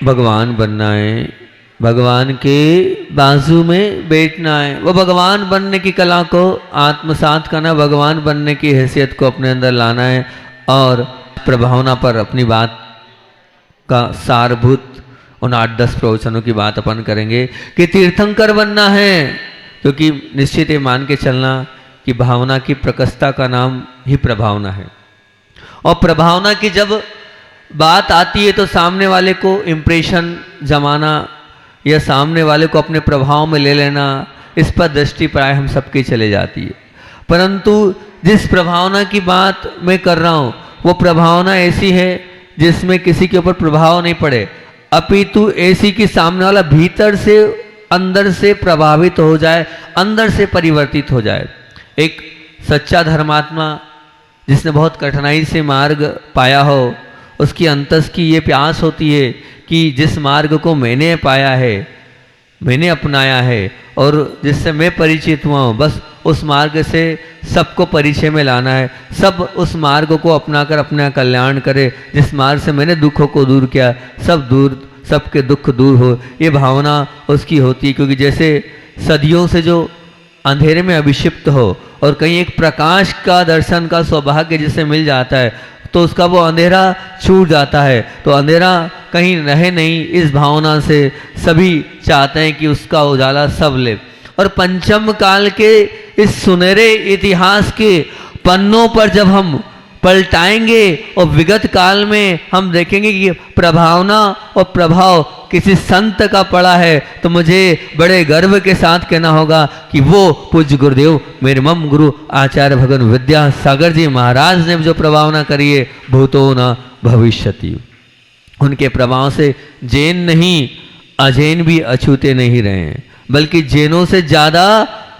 भगवान बनना है, भगवान के बाजू में बैठना है, वो भगवान बनने की कला को आत्मसात करना, भगवान बनने की हैसियत को अपने अंदर लाना है। और प्रभावना पर अपनी बात का सारभूत उन 8-10 प्रवचनों की बात अपन करेंगे कि तीर्थंकर बनना है, क्योंकि निश्चित ये मान के चलना कि भावना की प्रकसता का नाम ही प्रभावना है। और प्रभावना की जब बात आती है तो सामने वाले को इम्प्रेशन जमाना या सामने वाले को अपने प्रभाव में ले लेना, इस पर दृष्टि प्राय हम सबकी चले जाती है। परंतु जिस प्रभावना की बात मैं कर रहा हूँ वो प्रभावना ऐसी है जिसमें किसी के ऊपर प्रभाव नहीं पड़े, अपितु ऐसी कि सामने वाला भीतर से अंदर से प्रभावित हो जाए, अंदर से परिवर्तित हो जाए। एक सच्चा धर्मात्मा जिसने बहुत कठिनाई से मार्ग पाया हो, उसकी अंतस की ये प्यास होती है कि जिस मार्ग को मैंने पाया है, मैंने अपनाया है और जिससे मैं परिचित हुआ हूँ, बस उस मार्ग से सबको परिचय में लाना है, सब उस मार्ग को अपनाकर अपना कल्याण करे। जिस मार्ग से मैंने दुखों को दूर किया, सबके दुख दूर हो, ये भावना उसकी होती है। क्योंकि जैसे सदियों से जो अंधेरे में अभिषिप्त हो और कहीं एक प्रकाश का दर्शन का सौभाग्य जिसे मिल जाता है तो उसका वो अंधेरा छूट जाता है, तो अंधेरा कहीं रहे नहीं। इस भावना से सभी चाहते हैं कि उसका उजाला सब ले। और पंचम काल के इस सुनहरे इतिहास के पन्नों पर जब हम पलटाएंगे और विगत काल में हम देखेंगे कि प्रभावना और प्रभाव किसी संत का पड़ा है, तो मुझे बड़े गर्व के साथ कहना होगा कि वो पूज्य गुरुदेव मेरे मम गुरु आचार्य भगवान विद्यासागर जी महाराज ने जो प्रभावना करी है, भूतो न भविष्यति। उनके प्रभाव से जैन नहीं, अजैन भी अछूते नहीं रहे हैं, बल्कि जैनों से ज़्यादा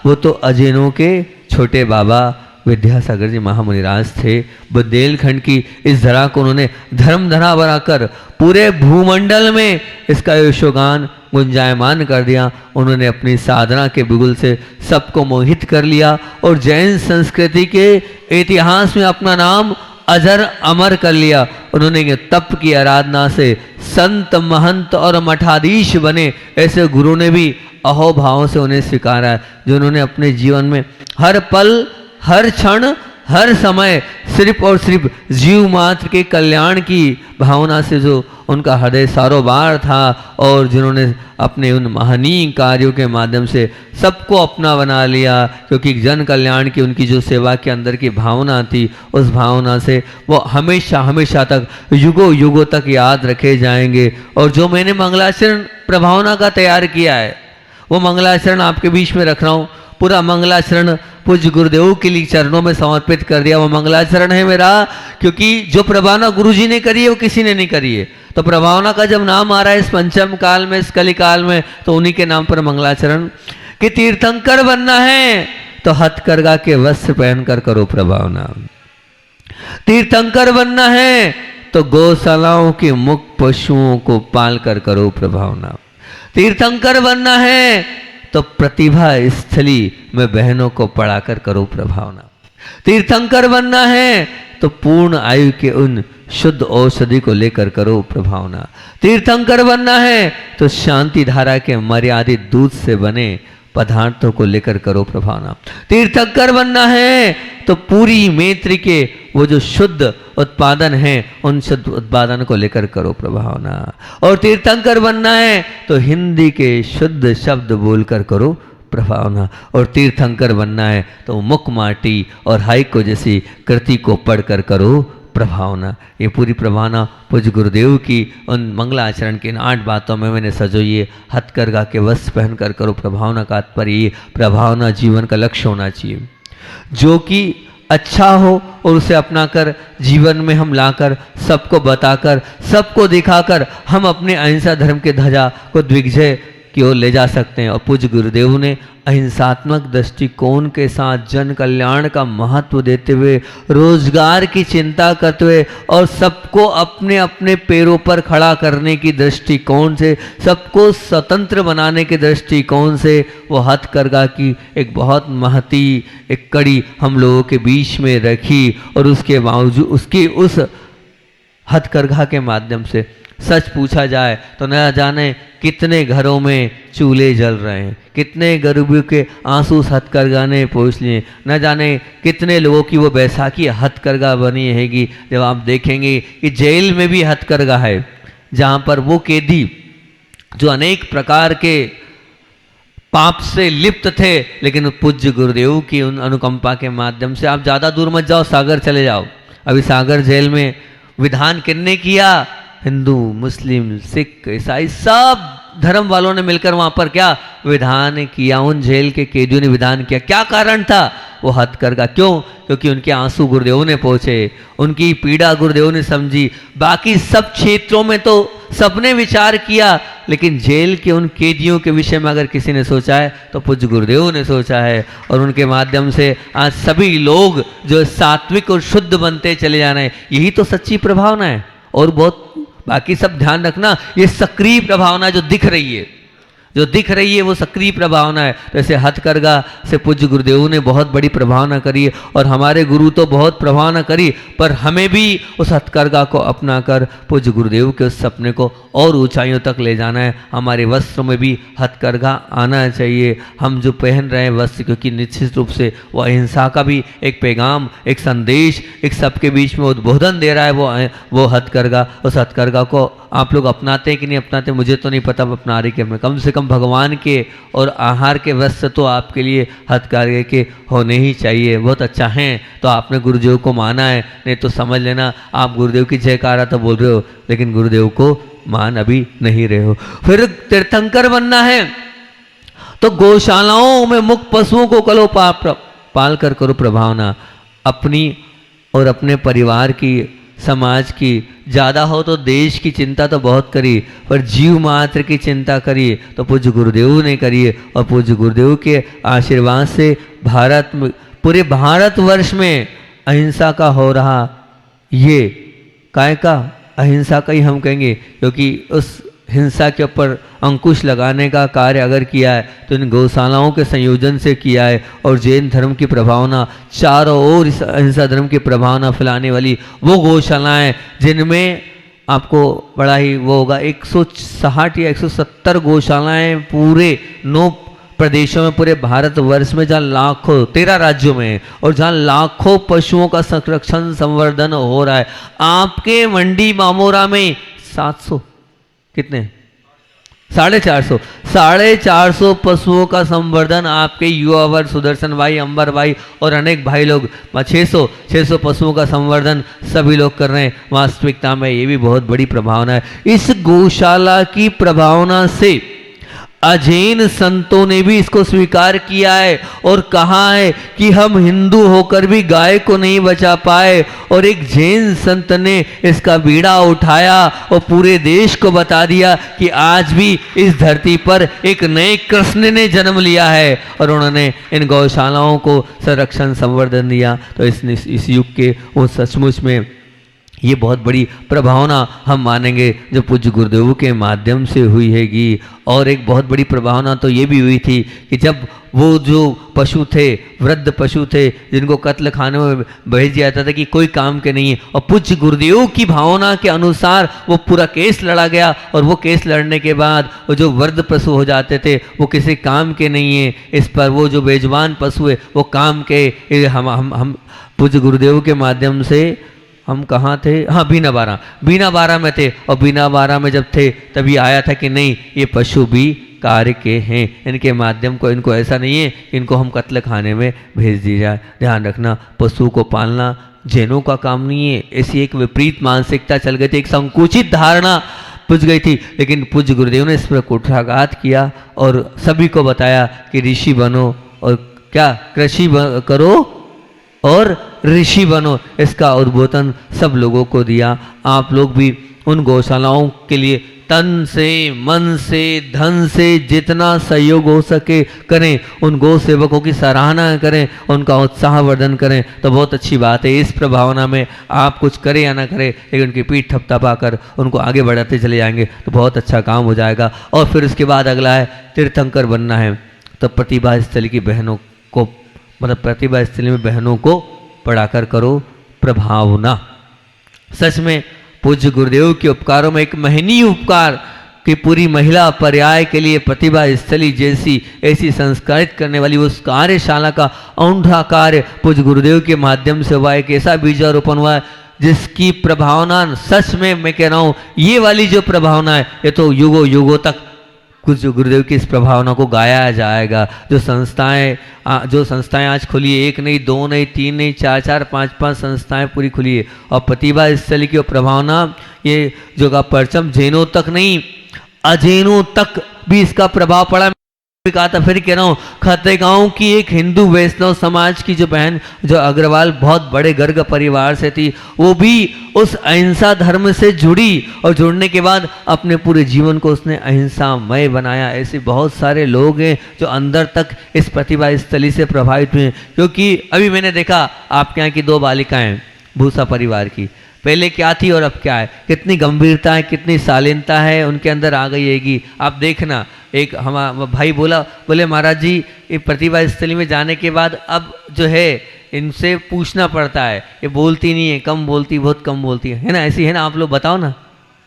वो तो अजैनों के छोटे बाबा विद्यासागर जी महामुनिराज थे। बुंदेलखंड की इस धरा को उन्होंने धर्म धरा बनाकर पूरे भूमंडल में इसका यशोगान गुंजायमान कर दिया। उन्होंने अपनी साधना के बिगुल से सबको मोहित कर लिया और जैन संस्कृति के इतिहास में अपना नाम अजर अमर कर लिया। उन्होंने तप की आराधना से संत महंत और मठाधीश बने। ऐसे गुरु ने भी अहोभाव से उन्हें स्वीकारा है, जो उन्होंने अपने जीवन में हर पल, हर क्षण, हर समय सिर्फ और सिर्फ जीव मात्र के कल्याण की भावना से जो उनका हृदय सारोबार था और जिन्होंने अपने उन महनीय कार्यों के माध्यम से सबको अपना बना लिया, क्योंकि जन कल्याण की उनकी जो सेवा के अंदर की भावना थी, उस भावना से वो हमेशा हमेशा तक, युगों युगों तक याद रखे जाएंगे। और जो मैंने मंगलाचरण प्रभावना का तैयार किया है, वो मंगलाचरण आपके बीच में रख रहा हूँ। पूरा मंगलाचरण पूज्य गुरुदेव के लिए चरणों में समर्पित कर दिया। वो मंगलाचरण है मेरा, क्योंकि जो प्रभावना गुरुजी ने करी है वो किसी ने नहीं करी है। तो प्रभावना का जब नाम आ रहा है इस पंचम काल में, इस कली काल में, तो उन्हीं के नाम पर मंगलाचरण। कि तीर्थंकर बनना है तो हथकरघा के वस्त्र पहनकर करो प्रभावना। तीर्थंकर बनना है तो गौशालाओं के मुख पशुओं को पाल कर करो प्रभावना। तीर्थंकर बनना है तो प्रतिभा स्थली में बहनों को पढ़ाकर करो प्रभावना। तीर्थंकर बनना है तो पूर्ण आयु के उन शुद्ध औषधि को लेकर करो प्रभावना। तीर्थंकर बनना है तो शांति धारा के मर्यादित दूध से बने पदार्थों को लेकर करो प्रभावना। तीर्थंकर बनना है तो पूरी मैत्री के वो जो शुद्ध उत्पादन है, उन शुद्ध उत्पादन को लेकर करो प्रभावना। और तीर्थंकर बनना है तो हिंदी के शुद्ध शब्द बोलकर करो प्रभावना। और तीर्थंकर बनना है तो मुख माटी और हाइको जैसी कृति को पढ़कर करो प्रभावना। ये पूरी प्रभावना पूज्य गुरुदेव की उन मंगलाचरण की इन 8 बातों में मैंने सजोई है। हथकरघा के वस्त्र पहनकर करो प्रभावना का तात्पर्य प्रभावना जीवन का लक्ष्य होना चाहिए, जो कि अच्छा हो और उसे अपनाकर जीवन में हम लाकर सबको बताकर, सबको दिखाकर हम अपने अहिंसा धर्म के ध्वजा को दिग्विजय की ओर ले जा सकते हैं। और पूज्य गुरुदेव ने अहिंसात्मक दृष्टिकोण के साथ जन कल्याण का महत्व देते हुए, रोजगार की चिंता करते हुए और सबको अपने अपने पैरों पर खड़ा करने की दृष्टिकोण से, सबको स्वतंत्र बनाने के दृष्टिकोण से वो हथकरघा की एक बहुत महती एक कड़ी हम लोगों के बीच में रखी। और उसके बावजूद उसकी उस हथकरघा के माध्यम से। सच पूछा जाए तो न जाने कितने घरों में चूल्हे जल रहे हैं, कितने गरीबों के आंसू हथकरघा ने पोंछ लिए, न जाने कितने लोगों की वो बैसाखी हथकरघा बनी हैगी। जब आप देखेंगे कि जेल में भी हथकरघा है, जहाँ पर वो कैदी जो अनेक प्रकार के पाप से लिप्त थे, लेकिन पूज्य गुरुदेव की उन अनुकंपा के माध्यम से, आप ज़्यादा दूर मत जाओ, सागर चले जाओ। अभी सागर जेल में विधान किसने किया? हिंदू, मुस्लिम, सिख, ईसाई सब धर्म वालों ने मिलकर वहां पर क्या विधान किया? उन जेल के कैदियों ने विधान किया। क्या कारण था? वो हथकरघा। क्यों? क्योंकि उनके आंसू गुरुदेव ने पहुंचे, उनकी पीड़ा गुरुदेव ने समझी। बाकी सब क्षेत्रों में तो सबने विचार किया, लेकिन जेल के उन कैदियों के विषय में अगर किसी ने सोचा है तो पूज्य गुरुदेव ने सोचा है। और उनके माध्यम से आज सभी लोग जो सात्विक और शुद्ध बनते चले जा रहे हैं, यही तो सच्ची प्रभावना है। और बहुत बाकी सब ध्यान रखना, ये सक्रिय प्रभावना जो दिख रही है, जो दिख रही है वो सक्रिय प्रभावना है। तो ऐसे हथकरघा से पूज्य गुरुदेव ने बहुत बड़ी प्रभावना करी है, और हमारे गुरु तो बहुत प्रभावना करी, पर हमें भी उस हथकरघा को अपनाकर पूज्य गुरुदेव के उस सपने को और ऊंचाइयों तक ले जाना है। हमारे वस्त्रों में भी हथकरघा आना चाहिए। हम जो पहन रहे हैं वस्त्र, क्योंकि निश्चित रूप से वो अहिंसा का भी एक पैगाम, एक संदेश, एक सबके बीच में उद्बोधन दे रहा है वो हथकरघा। उस हथकरघा को आप लोग अपनाते हैं कि नहीं अपनाते, मुझे तो नहीं पता, अपना रही कि कम से कम भगवान के और आहार के वस्त्र तो आपके लिए हथकरघे के होने ही चाहिए। बहुत अच्छा है, तो आपने गुरुदेव को माना है, नहीं तो समझ लेना आप गुरुदेव की जयकारा तो बोल रहे हो, लेकिन गुरुदेव को मान अभी नहीं रहे हो। फिर तीर्थंकर बनना है तो गौशालाओं में मुक्त पशुओं को कलो पाल कर करो प्रभावना। अपनी और अपने परिवार की, समाज की, ज़्यादा हो तो देश की चिंता तो बहुत करी, पर जीव मात्र की चिंता करिए तो पूज्य गुरुदेव ने करिए। और पूज्य गुरुदेव के आशीर्वाद से भारत में, पूरे भारतवर्ष में अहिंसा का हो रहा, ये काय का अहिंसा का ही हम कहेंगे, क्योंकि उस हिंसा के ऊपर अंकुश लगाने का कार्य अगर किया है तो इन गौशालाओं के संयोजन से किया है। और जैन धर्म की प्रभावना, चारों ओर इस अहिंसा धर्म की प्रभावना फैलाने वाली वो गौशालाएं, जिनमें आपको बड़ा ही वो होगा 160 या 170 गौशालाएं पूरे 9 प्रदेशों में, पूरे भारतवर्ष में, जहाँ लाखों 13 राज्यों में, और जहाँ लाखों पशुओं का संरक्षण संवर्धन हो रहा है। आपके मंडी मामोरा में 700 कितने 450 पशुओं का संवर्धन आपके युवा वर्ग सुदर्शन भाई, अंबर भाई और अनेक भाई लोग 600 पशुओं का संवर्धन सभी लोग कर रहे हैं। वास्तविकता में ये भी बहुत बड़ी प्रभावना है। इस गौशाला की प्रभावना से अजैन संतों ने भी इसको स्वीकार किया है और कहा है कि हम हिंदू होकर भी गाय को नहीं बचा पाए, और एक जैन संत ने इसका बीड़ा उठाया और पूरे देश को बता दिया कि आज भी इस धरती पर एक नए कृष्ण ने जन्म लिया है, और उन्होंने इन गौशालाओं को संरक्षण संवर्धन दिया। तो इस युग के वो सचमुच में ये बहुत बड़ी प्रभावना हम मानेंगे जो पूज्य गुरुदेव के माध्यम से हुई हैगी। और एक बहुत बड़ी प्रभावना तो ये भी हुई थी कि जब वो जो पशु थे, वृद्ध पशु थे, जिनको कत्ल खाने में भेज दिया जाता था कि कोई काम के नहीं है, और पूज्य गुरुदेव की भावना के अनुसार वो पूरा केस लड़ा गया, और वो केस लड़ने के बाद वो जो वृद्ध पशु हो जाते थे वो किसी काम के नहीं है, इस पर वो जो बेजवान पशु है वो काम के। हम पूज्य गुरुदेव के माध्यम से हम कहाँ थे? हाँ, बीना बारा में थे, और बीना बारा में जब थे तभी आया था कि नहीं, ये पशु भी कार्य के हैं, इनके माध्यम को, इनको ऐसा नहीं है कि इनको हम कत्ल खाने में भेज दी जाए। ध्यान रखना, पशु को पालना जैनों का काम नहीं है। ऐसी एक विपरीत मानसिकता चल गई थी, एक संकुचित धारणा पुज गई थी, लेकिन पूज्य गुरुदेव ने इस पर कुठाघात किया और सभी को बताया कि ऋषि बनो और क्या कृषि करो और ऋषि बनो। इसका उद्बोधन सब लोगों को दिया। आप लोग भी उन गौशालाओं के लिए तन से, मन से, धन से जितना सहयोग हो सके करें, उन गौ सेवकों की सराहना करें, उनका उत्साहवर्धन करें, तो बहुत अच्छी बात है। इस प्रभावना में आप कुछ करें या ना करें, लेकिन उनकी पीठ थपथपा कर उनको आगे बढ़ाते चले जाएंगे तो बहुत अच्छा काम हो जाएगा। और फिर उसके बाद अगला है तीर्थंकर बनना है, तो प्रतिभा स्थली की बहनों को, मतलब प्रतिभा स्थली में बहनों को पढ़ाकर करो प्रभावना। सच में पूज्य गुरुदेव के उपकारों में एक महनीय उपकार कि पूरी महिला पर्याय के लिए प्रतिभा स्थली जैसी ऐसी संस्कारित करने वाली उस कार्यशाला का औंधा कार्य पूज्य गुरुदेव के माध्यम से हुआ, एक ऐसा बीजारोपण हुआ जिसकी प्रभावना सच में मैं कह रहा हूँ, ये वाली जो प्रभावना है ये तो युगों युगों तक कुछ गुरुदेव की इस प्रभावना को गाया जाएगा। जो संस्थाएं आज खुली है, एक नहीं, दो नहीं, तीन नहीं, चार चार, पांच संस्थाएं पूरी खुली है, और प्रतिभा स्थली की प्रभावना ये जो का परचम जैनों तक नहीं, अजैनों तक भी इसका प्रभाव पड़ा। कहा था, फिर कह रहा हूँ, खतेगांव की एक हिंदू वैष्णव समाज की जो बहन, जो अग्रवाल बहुत बड़े गर्ग परिवार से थी, वो भी उस अहिंसा धर्म से जुड़ी और जुड़ने के बाद अपने पूरे जीवन को उसने अहिंसामय बनाया। ऐसे बहुत सारे लोग हैं जो अंदर तक इस प्रतिभा स्थली से प्रभावित हुए। क्योंकि अभी मैंने देखा आपके यहाँ की 2 बालिकाएं भूसा परिवार की, पहले क्या थी और अब क्या है, कितनी गंभीरता है, कितनी शालीनता है उनके अंदर आ गई हैगी। आप देखना, एक हमारा भाई बोले महाराज जी, ये प्रतिभा स्थली में जाने के बाद अब जो है इनसे पूछना पड़ता है, ये बोलती नहीं है, कम बोलती, बहुत कम बोलती है ना, ऐसी है ना, आप लोग बताओ ना,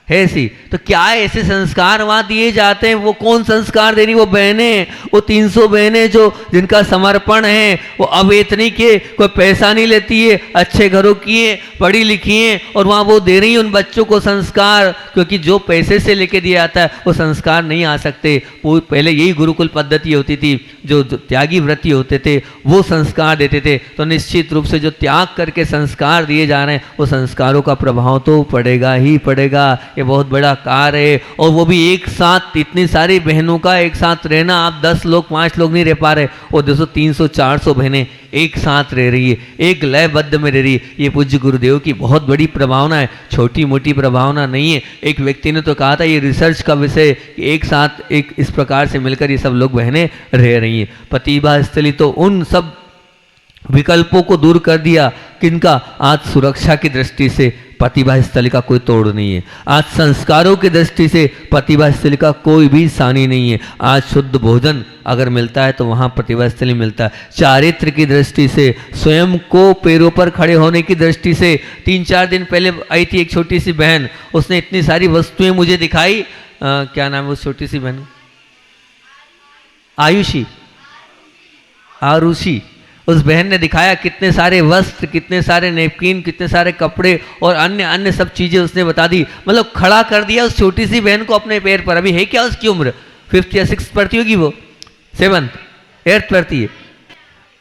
है ऐसी? तो क्या ऐसे संस्कार वहाँ दिए जाते हैं? वो कौन संस्कार दे रही? वो बहनें, वो 300 बहनें जो जिनका समर्पण है, वो अवेतनी के, कोई पैसा नहीं लेती है, अच्छे घरों की है, पढ़ी लिखी है, और वहाँ वो दे रही है उन बच्चों को संस्कार। क्योंकि जो पैसे से लेके दिया जाता है वो संस्कार नहीं आ सकते। वो पहले यही गुरुकुल पद्धति होती थी, जो त्यागी व्रती होते थे वो संस्कार देते थे। तो निश्चित रूप से जो त्याग करके संस्कार दिए जा रहे हैं, वो संस्कारों का प्रभाव तो पड़ेगा ही पड़ेगा। ये बहुत बड़ा कार्य है, और वो भी एक साथ, इतनी सारी बहनों का एक साथ रहना। आप 10 लोग 5 लोग नहीं रह पा रहे, वो 200 300 400 बहनें एक साथ रह रही है, एक लयबद्ध में रह रही है। ये पूज्य गुरुदेव की बहुत बड़ी प्रभावना है, छोटी मोटी प्रभावना नहीं है। एक व्यक्ति ने तो कहा था, ये रिसर्च का विषय कि एक साथ एक इस प्रकार से मिलकर ये सब लोग बहनें रह रही हैं। प्रतिभा स्थली तो उन सब विकल्पों को दूर कर दिया किनका? आज सुरक्षा की दृष्टि से प्रतिभा स्थली का कोई तोड़ नहीं है। आज संस्कारों की दृष्टि से प्रतिभा स्थली का कोई भी सानी नहीं है। आज शुद्ध भोजन अगर मिलता है तो वहाँ प्रतिभा स्थली मिलता है। चारित्र की दृष्टि से, स्वयं को पैरों पर खड़े होने की दृष्टि से, 3-4 दिन पहले आई थी एक छोटी सी बहन, उसने इतनी सारी वस्तुएं मुझे दिखाई। क्या नाम है उस छोटी सी बहन? आरुषि। उस बहन ने दिखाया कितने सारे वस्त्र, कितने सारे नेपकिन, कितने सारे कपड़े और अन्य अन्य सब चीज़ें उसने बता दी। मतलब खड़ा कर दिया उस छोटी सी बहन को अपने पैर पर। अभी है क्या उसकी उम्र? 5th या 6th पढ़ती होगी वो, 7th 8th पढ़ती है,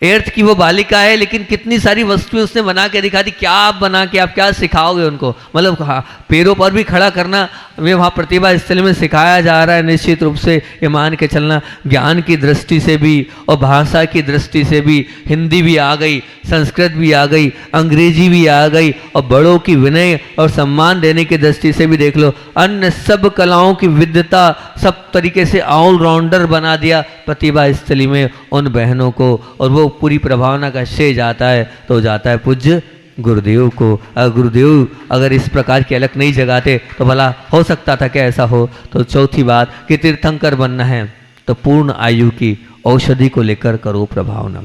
8th की वो बालिका है, लेकिन कितनी सारी वस्तुएं उसने बना के दिखा दी। क्या आप बना के आप क्या सिखाओगे उनको? मतलब पैरों पर भी खड़ा करना वे वहाँ प्रतिभा स्थल में सिखाया जा रहा है। निश्चित रूप से ये मान के चलना, ज्ञान की दृष्टि से भी और भाषा की दृष्टि से भी हिंदी भी आ गई, संस्कृत भी आ गई, अंग्रेजी भी आ गई, और बड़ों की विनय और सम्मान देने की दृष्टि से भी देख लो। अन्य सब कलाओं की विद्वता सब तरीके से ऑलराउंडर बना दिया प्रतिभा स्थली में उन बहनों को, और वो पूरी प्रभावना का श्रेय जाता है तो जाता है पूज्य गुरुदेव को। गुरुदेव अगर इस प्रकार की अलग नहीं जगाते तो भला हो सकता था क्या ऐसा हो? तो चौथी बात कि तीर्थंकर बनना है तो पूर्ण आयु की औषधि को लेकर करो प्रभावना।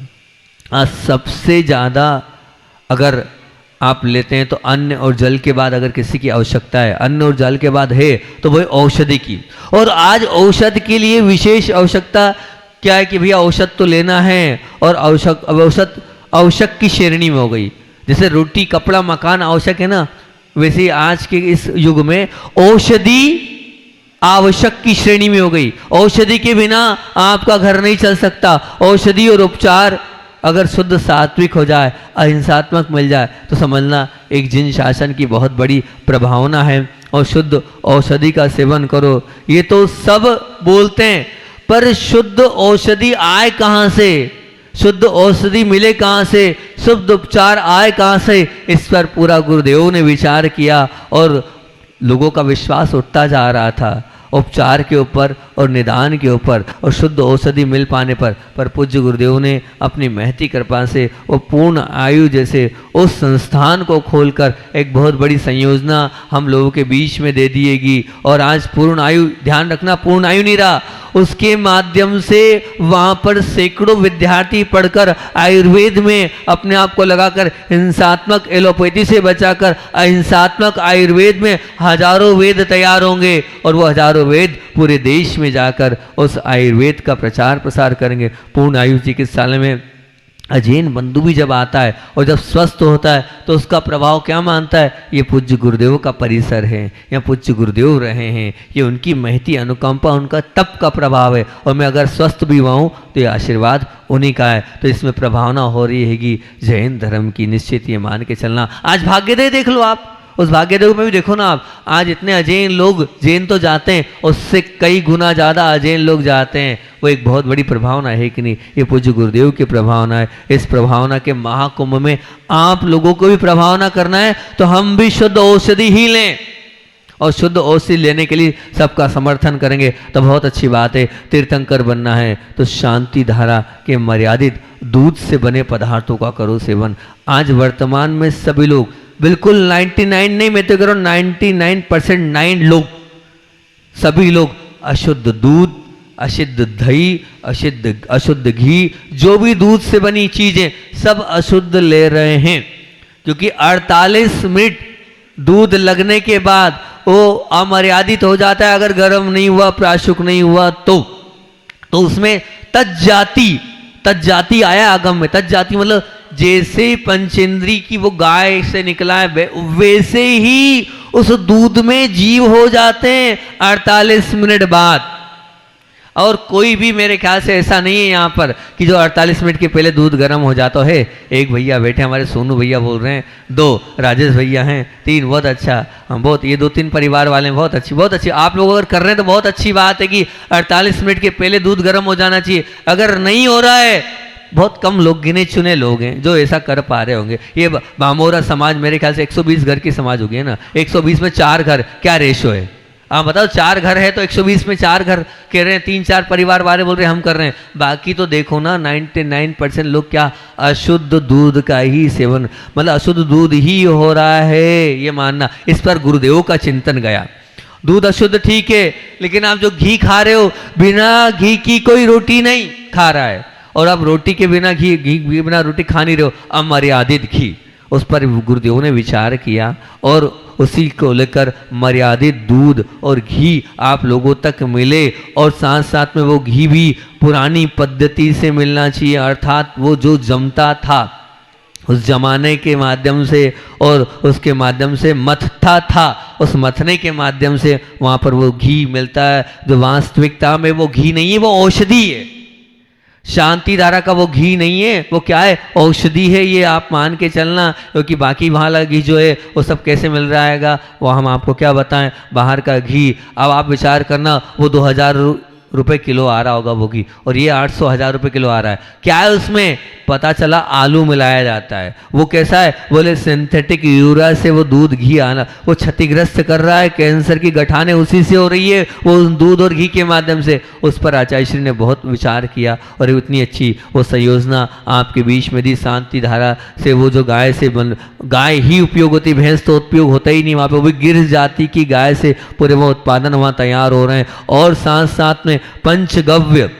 आज सबसे ज़्यादा अगर आप लेते हैं तो अन्न और जल के बाद अगर किसी की आवश्यकता है, अन्न और जल के बाद है तो वही औषधि की। और आज औषध के लिए विशेष आवश्यकता क्या है कि भैया औषध तो लेना है, और औषध आवश्यक की श्रेणी में हो गई। जैसे रोटी कपड़ा मकान आवश्यक है ना, वैसे आज के इस युग में औषधि आवश्यक की श्रेणी में हो गई। औषधि के बिना आपका घर नहीं चल सकता। औषधि और उपचार अगर शुद्ध सात्विक हो जाए, अहिंसात्मक मिल जाए, तो समझना एक जिन शासन की बहुत बड़ी प्रभावना है। और शुद्ध औषधि का सेवन करो, ये तो सब बोलते हैं, पर शुद्ध औषधि आए कहाँ से? शुद्ध औषधि मिले कहाँ से? शुद्ध उपचार आए कहाँ से? इस पर पूरा गुरुदेव ने विचार किया, और लोगों का विश्वास उठता जा रहा था उपचार के ऊपर और निदान के ऊपर और शुद्ध औषधि मिल पाने पर पूज्य गुरुदेव ने अपनी महती कृपा से वो पूर्ण आयु जैसे उस संस्थान को खोलकर एक बहुत बड़ी संयोजना हम लोगों के बीच में दे दिएगी। और आज पूर्ण आयु, ध्यान रखना, पूर्ण आयु नहीं रहा, उसके माध्यम से वहाँ पर सैकड़ों विद्यार्थी पढ़कर आयुर्वेद में अपने आप को लगाकर हिंसात्मक एलोपैथी से बचाकर अहिंसात्मक आयुर्वेद में हजारों वेद तैयार होंगे और वो हजारों वेद पूरे देश में जाकर उस आयुर्वेद का प्रचार प्रसार करेंगे। पूर्ण आयु चिकित्सालय में अजैन बंधु भी जब आता है और जब स्वस्थ होता है तो उसका प्रभाव क्या मानता है, ये पूज्य गुरुदेव का परिसर है, या पूज्य गुरुदेव रहे हैं, ये उनकी महती अनुकंपा, उनका तप का प्रभाव है, और मैं अगर स्वस्थ भी हुआ हूँ तो ये आशीर्वाद उन्हीं का है। तो इसमें प्रभावना हो रही हैगी जैन धर्म की, निश्चित ये मान के चलना। आज भाग्योदय देख लो आप, उस भाग्योदय में भी देखो ना आप, आज इतने अजैन लोग, जैन तो जाते हैं, उससे कई गुना ज़्यादा अजैन लोग जाते हैं। वो एक बहुत बड़ी प्रभावना है कि नहीं, ये पूज्य गुरुदेव की प्रभावना है। इस प्रभावना के महाकुंभ में आप लोगों को भी प्रभावना करना है, तो हम भी शुद्ध औषधि ही लें, और शुद्ध औषधि लेने के लिए सबका समर्थन करेंगे तो बहुत अच्छी बात है। तीर्थंकर बनना है तो शांति धारा के मर्यादित दूध से बने पदार्थों का करो सेवन। आज वर्तमान में सभी लोग, बिल्कुल 99 नहीं, मैं तो कह रहा हूँ 99% 9 लोग, सभी लोग अशुद्ध दूध, अशुद्ध दही, अशुद्ध घी, जो भी दूध से बनी चीजें सब अशुद्ध ले रहे हैं, क्योंकि 48 मिनट दूध लगने के बाद वो अमर्यादित हो जाता है। अगर गर्म नहीं हुआ, प्राशुक नहीं हुआ तो उसमें तज्जाति आया आगम में। तज्जाति मतलब जैसे पंचेंद्री की वो गाय से निकला है वैसे ही उस दूध में जीव हो जाते हैं 48 मिनट बाद। और कोई भी मेरे ख्याल से ऐसा नहीं है यहाँ पर कि जो 48 मिनट के पहले दूध गर्म हो जाता है। एक भैया बैठे हमारे सोनू भैया बोल रहे हैं, 2 राजेश भैया हैं, 3 बहुत अच्छा, हम बहुत, ये 2-3 परिवार वाले हैं, बहुत अच्छी। आप लोग अगर कर रहे हैं तो बहुत अच्छी बात है कि 48 मिनट के पहले दूध गर्म हो जाना चाहिए। अगर नहीं हो रहा है, बहुत कम लोग, गिने चुने लोग हैं जो ऐसा कर पा रहे होंगे। ये बामोरा समाज मेरे ख्याल से 120 घर की समाज होगी, है ना, 120 में 4 घर, क्या रेशो है आप बताओ। 4 घर है तो 120 में 4 घर कह रहे हैं, 3-4 परिवार वाले बोल रहे हैं हम कर रहे हैं। बाकी तो देखो ना 99% लोग क्या अशुद्ध दूध का ही सेवन, मतलब अशुद्ध दूध ही हो रहा है, ये मानना। इस पर गुरुदेव का चिंतन गया। दूध अशुद्ध ठीक है, लेकिन आप जो घी खा रहे हो, बिना घी की कोई रोटी नहीं खा रहा है, और आप रोटी के बिना घी बिना रोटी खा नहीं रहे हो, अमर्यादित घी। उस पर गुरुदेव ने विचार किया और उसी को लेकर मर्यादित दूध और घी आप लोगों तक मिले, और साथ साथ में वो घी भी पुरानी पद्धति से मिलना चाहिए, अर्थात वो जो जमता था उस जमाने के माध्यम से, और उसके माध्यम से मथता था, उस मथने के माध्यम से वहाँ पर वो घी मिलता है। जो वास्तविकता में वो घी नहीं है, वो औषधि है। शांति धारा का वो घी नहीं है, वो क्या है, औषधि है, ये आप मान के चलना। क्योंकि बाकी वहाँ वाला घी जो है वो सब कैसे मिल रहा है, वो हम आपको क्या बताएं, बाहर का घी। अब आप विचार करना, वो 2000 रुपये किलो आ रहा होगा वो घी, और ये 800-1000 रुपये किलो आ रहा है। क्या है उसमें, पता चला आलू मिलाया जाता है। वो कैसा है, बोले सिंथेटिक यूरिया से वो दूध घी आना, वो क्षतिग्रस्त कर रहा है, कैंसर की गठाने उसी से हो रही है, वो दूध और घी के माध्यम से। उस पर आचार्य श्री ने बहुत विचार किया, और इतनी अच्छी वो संयोजना आपके बीच में दी। शांति धारा से वो जो गाय से गाय ही उपयोग होती, भैंस तो उपयोग होता ही नहीं वहाँ पर, वो गिर जाति की गाय से पूरे वो उत्पादन वहाँ तैयार हो रहे हैं। और साथ साथ में पंचगव्य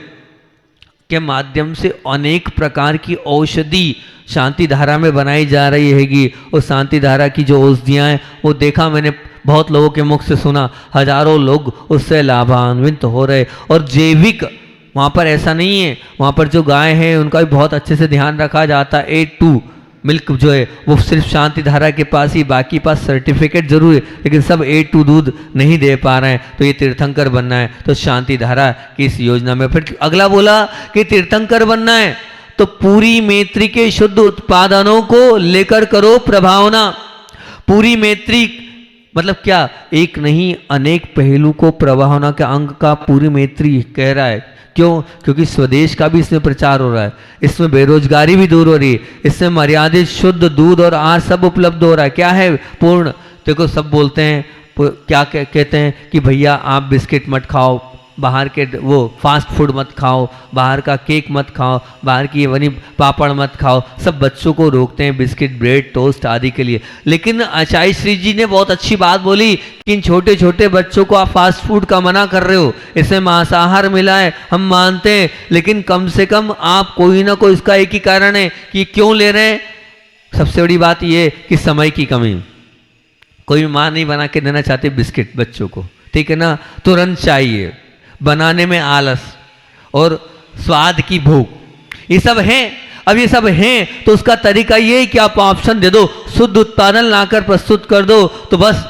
के माध्यम से अनेक प्रकार की औषधि शांति धारा में बनाई जा रही हैगी। उस शांति धारा की जो औषधियाँ हैं वो देखा मैंने, बहुत लोगों के मुख से सुना, हजारों लोग उससे लाभान्वित हो रहे। और जैविक वहाँ पर ऐसा नहीं है, वहाँ पर जो गाय हैं उनका भी बहुत अच्छे से ध्यान रखा जाता है। A2 मिल्क जो है वो सिर्फ शांति धारा के पास ही, बाकी पास सर्टिफिकेट जरूर है, लेकिन सब A2 दूध नहीं दे पा रहे हैं। तो ये तीर्थंकर बनना है तो शांति धारा की इस योजना में। फिर अगला बोला कि तीर्थंकर बनना है तो पूरी मैत्री के शुद्ध उत्पादनों को लेकर करो प्रभावना। पूरी मैत्री मतलब क्या, एक नहीं अनेक पहलू को प्रभावना के अंग का पूरी मैत्री कह रहा है। क्यों, क्योंकि स्वदेश का भी इसमें प्रचार हो रहा है, इसमें बेरोजगारी भी दूर हो रही है, इसमें मर्यादित शुद्ध दूध और आहार सब उपलब्ध हो रहा है। क्या है पूर्ण, देखो सब बोलते हैं, क्या कहते हैं कि भैया आप बिस्किट मत खाओ, बाहर के वो फास्ट फूड मत खाओ, बाहर का केक मत खाओ, बाहर की वनी पापड़ मत खाओ, सब बच्चों को रोकते हैं बिस्किट, ब्रेड, टोस्ट आदि के लिए। लेकिन आचार्य श्री जी ने बहुत अच्छी बात बोली कि इन छोटे छोटे बच्चों को आप फास्ट फूड का मना कर रहे हो, इसमें मांसाहार मिला है, हम मानते हैं, लेकिन कम से कम आप कोई ना कोई, इसका एक ही कारण है कि क्यों ले रहे हैं। सबसे बड़ी बात यह कि समय की कमी, कोई माँ नहीं बना के देना चाहती बिस्किट बच्चों को, ठीक है ना, तुरंत चाहिए, बनाने में आलस और स्वाद की भूख, ये सब है। अब ये सब हैं तो उसका तरीका ये है कि आप ऑप्शन दे दो, शुद्ध उत्पादन लाकर प्रस्तुत कर दो। तो बस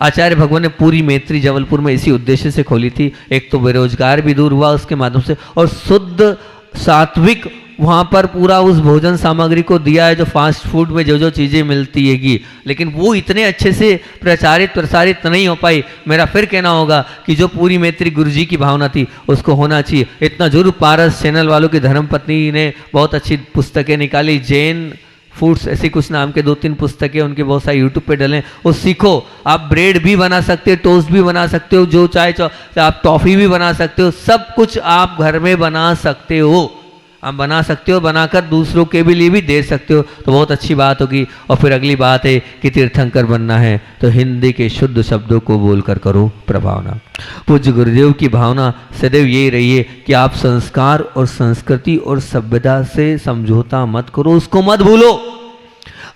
आचार्य भगवान ने पूरी मैत्री जबलपुर में इसी उद्देश्य से खोली थी। एक तो बेरोजगार भी दूर हुआ उसके माध्यम से, और शुद्ध सात्विक वहाँ पर पूरा उस भोजन सामग्री को दिया है जो फास्ट फूड में जो जो चीज़ें मिलती हैगी, लेकिन वो इतने अच्छे से प्रसारित नहीं हो पाई। मेरा फिर कहना होगा कि जो पूरी मैत्री गुरु जी की भावना थी उसको होना चाहिए। इतना जरूर पारस चैनल वालों की धर्मपत्नी ने बहुत अच्छी पुस्तकें निकाली, जैन फूड्स ऐसी कुछ नाम के 2-3 पुस्तकें उनके बहुत सारे यूट्यूब पे डले, वो सीखो। आप ब्रेड भी बना सकते हो, टोस्ट भी बना सकते हो, जो चाहे आप टॉफ़ी भी बना सकते हो, सब कुछ आप घर में बना सकते हो, आप बना सकते हो, बनाकर दूसरों के भी लिए भी दे सकते हो, तो बहुत अच्छी बात होगी। और फिर अगली बात है कि तीर्थंकर बनना है तो हिंदी के शुद्ध शब्दों को बोलकर करो प्रभावना। पूज्य गुरुदेव की भावना सदैव यही रही है कि आप संस्कार और संस्कृति और सभ्यता से समझौता मत करो, उसको मत भूलो।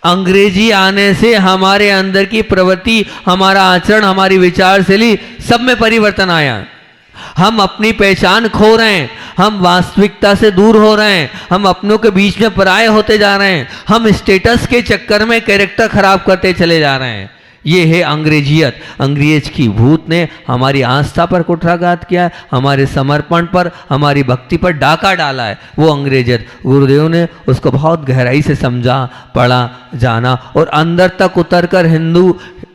अंग्रेजी आने से हमारे अंदर की प्रवृत्ति, हमारा आचरण, हमारी विचारशैली सब में परिवर्तन आया। हम अपनी पहचान खो रहे हैं, हम वास्तविकता से दूर हो रहे हैं, हम अपनों के बीच में पराये होते जा रहे हैं, हम स्टेटस के चक्कर में कैरेक्टर खराब करते चले जा रहे हैं। ये है अंग्रेजियत। अंग्रेज की भूत ने हमारी आस्था पर कुठाराघात किया है, हमारे समर्पण पर, हमारी भक्ति पर डाका डाला है, वो अंग्रेजियत। गुरुदेव ने उसको बहुत गहराई से समझा, पढ़ा, जाना, और अंदर तक उतरकर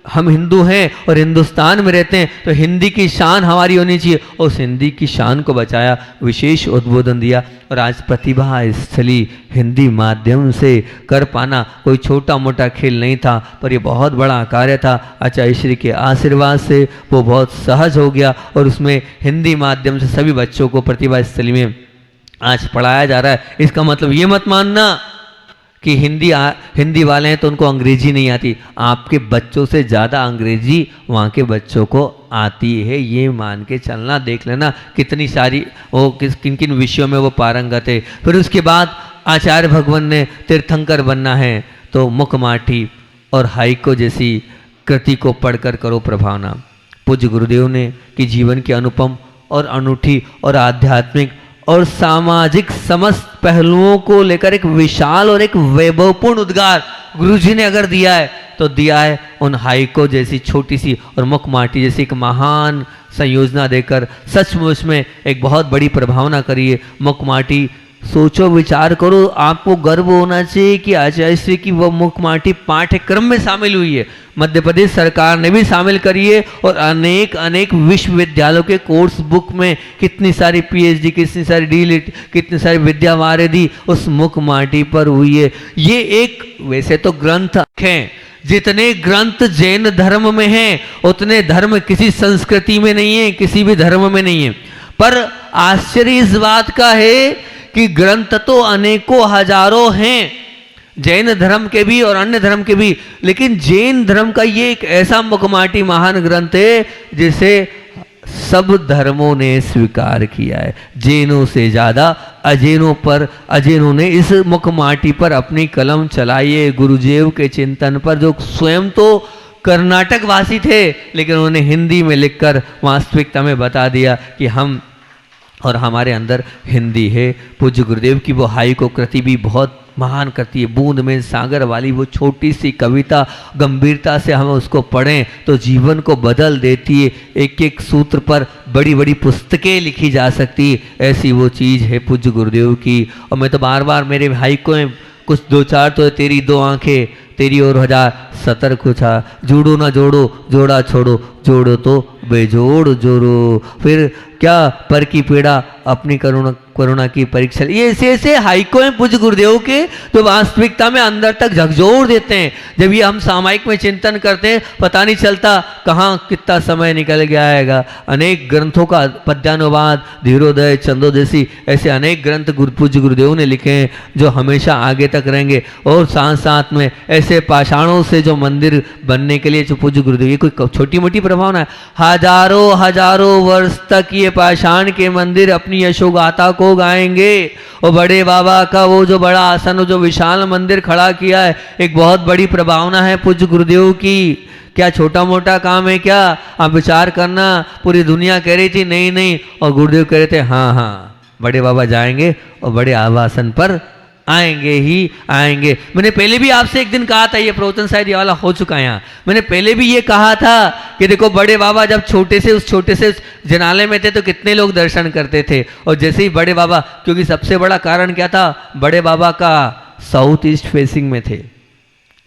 हम हिंदू हैं और हिंदुस्तान में रहते हैं तो हिंदी की शान हमारी होनी चाहिए, और उस हिंदी की शान को बचाया, विशेष उद्बोधन दिया। और आज प्रतिभा स्थली हिंदी माध्यम से कर पाना कोई छोटा मोटा खेल नहीं था, पर ये बहुत बड़ा कार्य था। आचार्य श्री के आशीर्वाद से वो बहुत सहज हो गया, और उसमें हिंदी माध्यम से सभी बच्चों को प्रतिभा स्थली में आज पढ़ाया जा रहा है। इसका मतलब ये मत मानना कि हिंदी वाले हैं तो उनको अंग्रेजी नहीं आती। आपके बच्चों से ज़्यादा अंग्रेजी वहाँ के बच्चों को आती है, ये मान के चलना। देख लेना कितनी सारी वो किन किन विषयों में वो पारंगत है। फिर उसके बाद आचार्य भगवान ने तीर्थंकर बनना है तो मुखमाठी और हाइको जैसी कृति को पढ़कर करो प्रभावना। पूज्य गुरुदेव ने कि जीवन के अनुपम और अनूठी और आध्यात्मिक और सामाजिक समस्त पहलुओं को लेकर एक विशाल और एक वैभवपूर्ण उद्गार गुरुजी ने अगर दिया है तो दिया है उन हाइको जैसी छोटी सी और मुखमाटी जैसी एक महान संयोजना देकर। सचमुच में एक बहुत बड़ी प्रभावना करिए। मुखमाटी सोचो, विचार करो, आपको गर्व होना चाहिए कि आचार्य श्री की वो मुखमाटी पाठ्यक्रम में शामिल हुई है। मध्य प्रदेश सरकार ने भी शामिल करी है, और अनेक विश्वविद्यालयों के कोर्स बुक में कितनी सारी पीएचडी, कितनी सारी डीलिट, कितनी सारी विद्यावारिधि उस मुखमाटी पर हुई है। ये एक वैसे तो ग्रंथ हैं, जितने ग्रंथ जैन धर्म में हैं उतने धर्म किसी संस्कृति में नहीं है, किसी भी धर्म में नहीं है। पर आश्चर्य इस बात का है कि ग्रंथ तो अनेकों हजारों हैं, जैन धर्म के भी और अन्य धर्म के भी, लेकिन जैन धर्म का ये एक ऐसा मुखमाटी महान ग्रंथ है जिसे सब धर्मों ने स्वीकार किया है। जैनों से ज्यादा अजैनों ने इस मुखमाटी पर अपनी कलम चलाई है। गुरुदेव के चिंतन पर, जो स्वयं तो कर्नाटक वासी थे लेकिन उन्होंने हिंदी में लिखकर वास्तविकता में बता दिया कि हम और हमारे अंदर हिंदी है। पूज्य गुरुदेव की वो हाइको कृति भी बहुत महान करती है। बूंद में सागर वाली वो छोटी सी कविता, गंभीरता से हम उसको पढ़ें तो जीवन को बदल देती है। एक एक सूत्र पर बड़ी बड़ी पुस्तकें लिखी जा सकती है, ऐसी वो चीज़ है पूज्य गुरुदेव की। और मैं तो बार बार मेरे हाइको में कुछ 2-4 तो तेरी 2 आंखें, तेरी और 1000 सतर कुछा, जोड़ो ना जोड़ो, जोड़ा छोड़ो, जोड़ो तो बेजोड़ जोड़ो। फिर क्या पर की पीड़ा अपनी करुणा करुणा की परीक्षा। ये ऐसे ऐसे हाइको हैं पूज्य गुरुदेव के जो वास्तविकता में अंदर तक झकझोर देते हैं। जब ये हम सामायिक में चिंतन करते हैं पता नहीं चलता कहाँ कितना समय निकल गया आएगा। अनेक ग्रंथों का पद्यानुवाद, धीरोदय, चंदोदशी, ऐसे अनेक ग्रंथ पूज्य गुरुदेव ने लिखे हैं जो हमेशा आगे तक रहेंगे। और साथ साथ में ऐसे पाषाणों से जो मंदिर बनने के लिए जो पूज्य गुरुदेव, ये कोई छोटी मोटी प्रभावना है, हजारों हजारों वर्ष तक ये पाषाण के मंदिर अपनी यशोगाथा को गाएंगे। और बड़े बाबा का वो जो बड़ा आसन, जो विशाल मंदिर खड़ा किया है, एक बहुत बड़ी प्रभावना है पूज्य गुरुदेव की। क्या छोटा मोटा काम है क्या? आप विचार करना, पूरी दुनिया कह रही थी नहीं नहीं, और गुरुदेव कह रहे थे हाँ हाँ बड़े बाबा जाएंगे और बड़े आवासन पर आएंगे ही आएंगे। मैंने पहले भी आपसे एक दिन कहा था, ये प्रवचन शायद ये वाला हो चुका है यहाँ, मैंने पहले भी ये कहा था कि देखो बड़े बाबा जब छोटे से उस जनालय में थे तो कितने लोग दर्शन करते थे। और जैसे ही बड़े बाबा, क्योंकि सबसे बड़ा कारण क्या था, बड़े बाबा का साउथ ईस्ट फेसिंग में थे,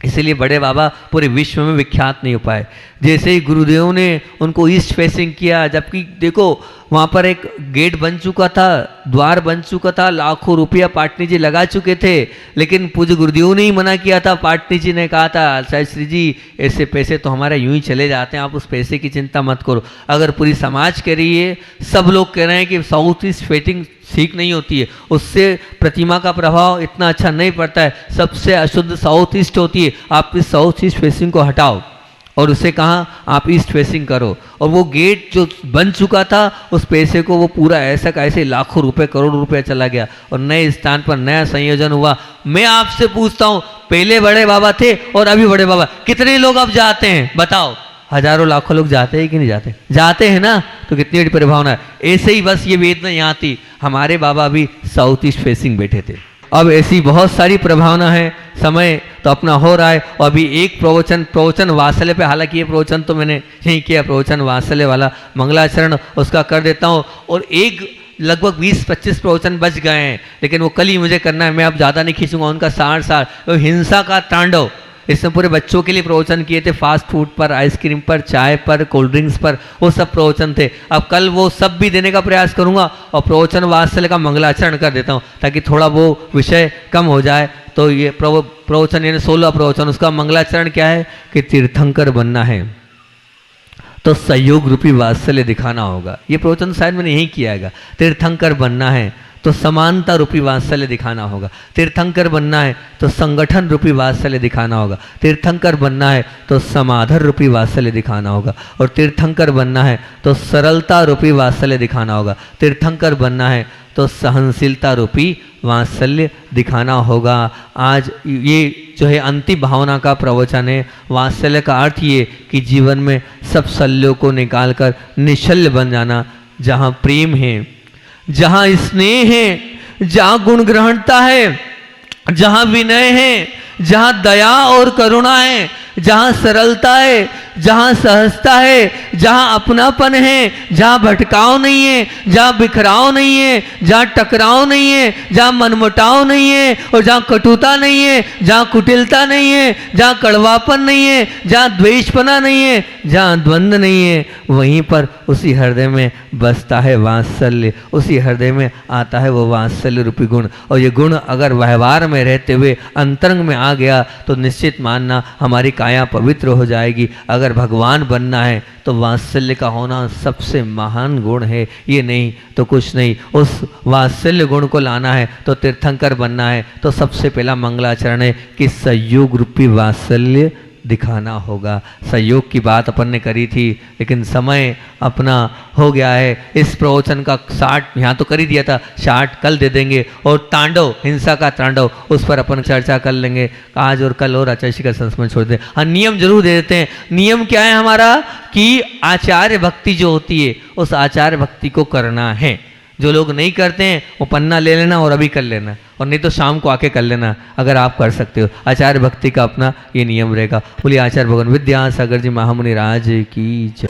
इसीलिए बड़े बाबा पूरे विश्व में विख्यात नहीं हो पाए। जैसे ही गुरुदेव ने उनको ईस्ट फेसिंग किया, जबकि देखो वहाँ पर एक गेट बन चुका था, द्वार बन चुका था, लाखों रुपया पाटनी जी लगा चुके थे, लेकिन पूज्य गुरुदेव ने ही मना किया था। पाटनी जी ने कहा था शास्त्री जी ऐसे पैसे तो हमारे यूं ही चले जाते हैं, आप उस पैसे की चिंता मत करो। अगर पूरी समाज कह रही है, सब लोग कह रहे हैं कि साउथ ईस्ट फेसिंग ठीक नहीं होती है, उससे प्रतिमा का प्रभाव इतना अच्छा नहीं पड़ता है, सबसे अशुद्ध साउथ ईस्ट होती है, आप इस साउथ ईस्ट फेसिंग को हटाओ और उसे कहा आप ईस्ट फेसिंग करो। और वो गेट जो बन चुका था उस पैसे को वो पूरा ऐसा कैसे लाखों रुपए करोड़ों रुपए चला गया और नए स्थान पर नया संयोजन हुआ। मैं आपसे पूछता हूँ, पहले बड़े बाबा थे और अभी बड़े बाबा, कितने लोग अब जाते हैं बताओ? हजारों लाखों लोग जाते हैं कि नहीं जाते? जाते हैं ना, तो कितनी बड़ी परिभावना है। ऐसे ही बस ये वेदना यहाँ थी, हमारे बाबा भी साउथ ईस्ट फेसिंग बैठे थे। अब ऐसी बहुत सारी प्रभावना है, समय तो अपना हो रहा है। और अभी एक प्रवचन वात्सल्य पे, हालांकि ये प्रवचन तो मैंने यहीं किया, प्रवचन वात्सल्य वाला मंगलाचरण उसका कर देता हूँ। और एक लगभग 20-25 प्रवचन बच गए हैं, लेकिन वो कल ही मुझे करना है, मैं अब ज़्यादा नहीं खींचूंगा। उनका सार हिंसा का तांडव, इसमें पूरे बच्चों के लिए प्रवचन किए थे, फास्ट फूड पर, आइसक्रीम पर, चाय पर, कोल्ड ड्रिंक्स पर, वो सब प्रवचन थे। अब कल वो सब भी देने का प्रयास करूंगा और प्रवचन वात्सल्य का मंगलाचरण कर देता हूँ ताकि थोड़ा वो विषय कम हो जाए। तो ये प्रवचन यानी 16 प्रवचन, उसका मंगलाचरण क्या है कि तीर्थंकर बनना है तो सहयोग रूपी वात्सल्य दिखाना होगा। ये प्रवचन शायद मैंने यही किया है। तीर्थंकर बनना है तो समानता रूपी वात्सल्य दिखाना होगा। तीर्थंकर बनना है तो संगठन रूपी वात्सल्य दिखाना होगा। तीर्थंकर बनना है तो समाधर रूपी वात्सल्य दिखाना होगा। और तीर्थंकर बनना है तो सरलता रूपी वात्सल्य दिखाना होगा। तीर्थंकर बनना है तो सहनशीलता रूपी वात्सल्य दिखाना होगा। आज ये जो है अंतिम भावना का प्रवचन है। वात्सल्य का अर्थ ये कि जीवन में सब शल्यों को निकालकर निशल्य बन जाना। जहाँ प्रेम है, जहाँ स्नेह है, जहाँ गुण ग्रहणता है, जहाँ विनय है, जहाँ दया और करुणा है, जहाँ सरलता है, जहाँ सहजता है, जहाँ अपनापन है, जहाँ भटकाव नहीं है, जहाँ बिखराव नहीं है, जहाँ टकराव नहीं है, जहाँ मनमुटाव नहीं है, और जहाँ कटुता नहीं है, जहाँ कुटिलता नहीं है, जहाँ कड़वापन नहीं है, जहाँ द्वेषपना नहीं है, जहाँ द्वंद्व नहीं है, वहीं पर उसी हृदय में बसता है वात्सल्य। उसी हृदय में आता है वो वात्सल्य रूपी गुण। और ये गुण अगर व्यवहार में रहते हुए अंतरंग में आ गया तो निश्चित मानना हमारी काया पवित्र हो जाएगी। अगर भगवान बनना है तो वात्सल्य का होना सबसे महान गुण है, ये नहीं तो कुछ नहीं। उस वात्सल्य गुण को लाना है तो तीर्थंकर बनना है तो सबसे पहला मंगलाचरण है कि सहयोग रूपी वात्सल्य दिखाना होगा। सहयोग की बात अपन ने करी थी, लेकिन समय अपना हो गया है। इस प्रवचन का 60 यहाँ तो कर ही दिया था, 60 कल दे देंगे। और तांडव, हिंसा का तांडव, उस पर अपन चर्चा कर लेंगे आज और कल। और आचार्य का संस्मरण छोड़ दें। हाँ, नियम जरूर दे देते हैं। नियम क्या है हमारा कि आचार्य भक्ति जो होती है उस आचार्य भक्ति को करना है। जो लोग नहीं करते हैं वो पन्ना ले लेना और अभी कर लेना, और नहीं तो शाम को आके कर लेना अगर आप कर सकते हो। आचार्य भक्ति का अपना ये नियम रहेगा। बोलिए आचार्य भगवान विद्यासागर जी महामुनि राज की जय।